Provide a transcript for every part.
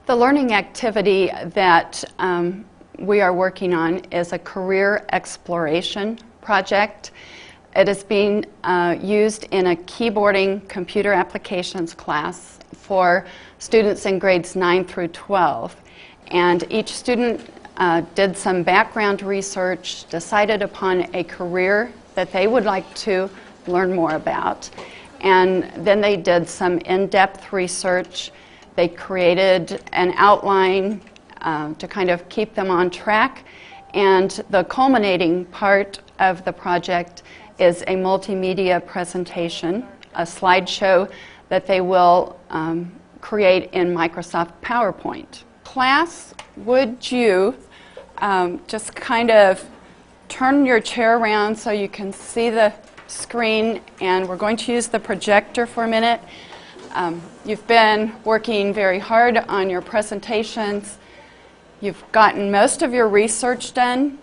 The learning activity that we are working on is a career exploration project. It is being used in a keyboarding computer applications class for students in grades 9 through 12. And each student did some background research, decided upon a career that they would like to learn more about, and then they did some in-depth research. They created an outline to kind of keep them on track, and the culminating part of the project is a multimedia presentation, a slideshow that they will create in Microsoft PowerPoint. Class, would you just kind of turn your chair around so you can see the screen, and we're going to use the projector for a minute. You've been working very hard on your presentations. You've gotten most of your research done,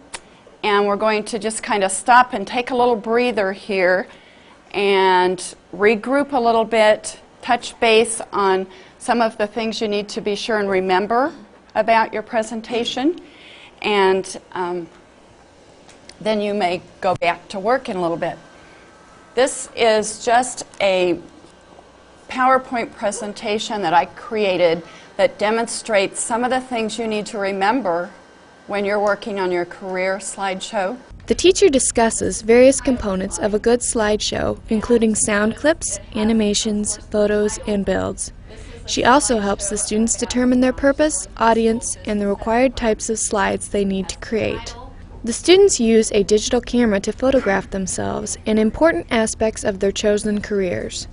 and we're going to just kind of stop and take a little breather here and regroup a little bit, touch base on some of the things you need to be sure and remember about your presentation, and then you may go back to work in a little bit. This is just a PowerPoint presentation that I created that demonstrates some of the things you need to remember when you're working on your career slideshow. The teacher discusses various components of a good slideshow, including sound clips, animations, photos, and builds. She also helps the students determine their purpose, audience, and the required types of slides they need to create. The students use a digital camera to photograph themselves and important aspects of their chosen careers.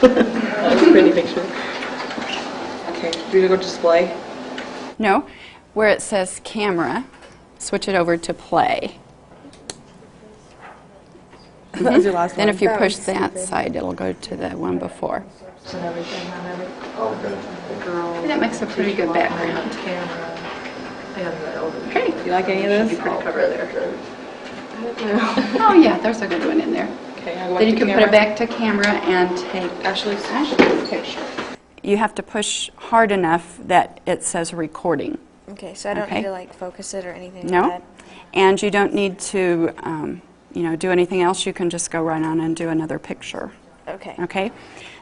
That's a pretty picture. Okay, do we go to display? No, where it says camera, switch it over to play. That was your last one. Then if you push that side, it'll go to the one before. That makes a pretty good background. Okay. Do you like any of this? Pretty cover there. Oh yeah, there's a good one in there. Okay, I'll go Then back you to can camera. put it back to camera and take Ashley's picture. You have to push hard enough that it says recording. Okay, so I don't Okay. need to like focus it or anything No, like that? and you don't need to do anything else. You can just go right on and do another picture. Okay. Okay?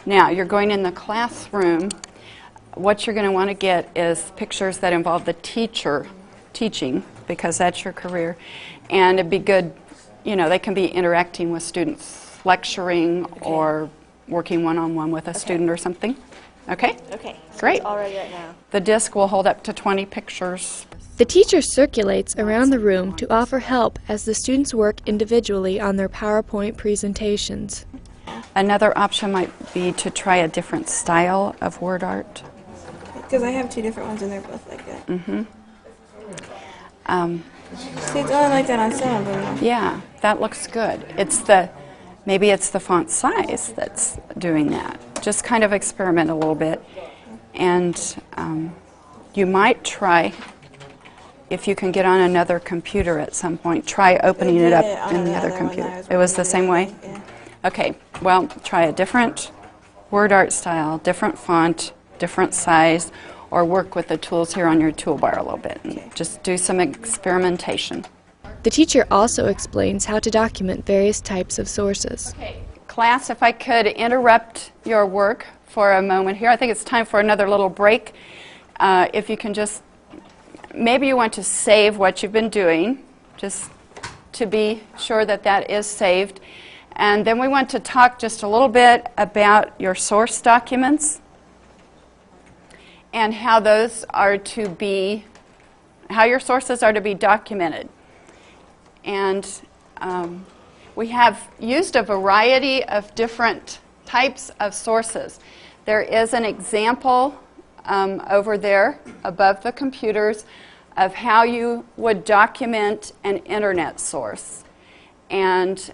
Now, you're going in the classroom. What you're going to want to get is pictures that involve the teacher teaching, because that's your career. And it'd be good, they can be interacting with students, lecturing or working one-on-one with a student or something. Okay? Okay. So Great. it's all ready right now. The disc will hold up to 20 pictures. The teacher circulates around the room to offer help as the students work individually on their PowerPoint presentations. Another option might be to try a different style of word art. Because I have two different ones and they're both like that. Mm-hmm. See, it's only like that on some of them. Yeah, that looks good. Maybe it's the font size that's doing that. Just kind of experiment a little bit. And you might try, if you can get on another computer at some point, try opening it up in the other computer. It was the same way? Yeah. Okay, well, try a different word art style, different font, different size, or work with the tools here on your toolbar a little bit. And just do some experimentation. The teacher also explains how to document various types of sources. Okay, class, if I could interrupt your work for a moment here. I think it's time for another little break. If you can just, maybe you want to save what you've been doing, just to be sure that that is saved. And then we want to talk just a little bit about your source documents and how those are to be, how your sources are to be documented. And we have used a variety of different types of sources. There is an example over there above the computers of how you would document an internet source. And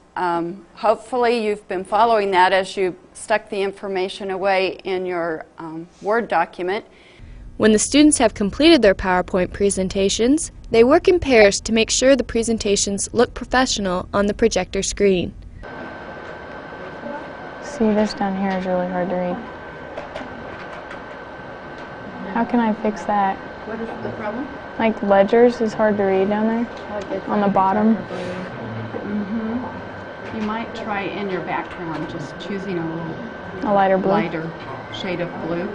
hopefully you've been following that as you stuck the information away in your Word document. When the students have completed their PowerPoint presentations, they work in pairs to make sure the presentations look professional on the projector screen. See, this down here is really hard to read. How can I fix that? What is the problem? Like ledgers is hard to read down there on the bottom. You might try in your background just choosing a little A lighter blue. lighter shade of blue.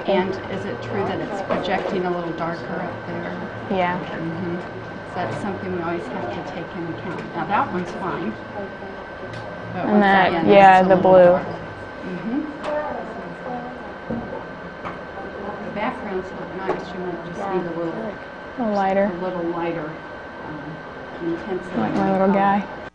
And is it true that it's projecting a little darker up there? Yeah. So that's something we always have to take into account. Now that one's fine. But And once that, again, yeah, it's a the little blue. dark. The backgrounds look nice. You might just need A lighter. a little lighter intensity. Like my in the little color. guy.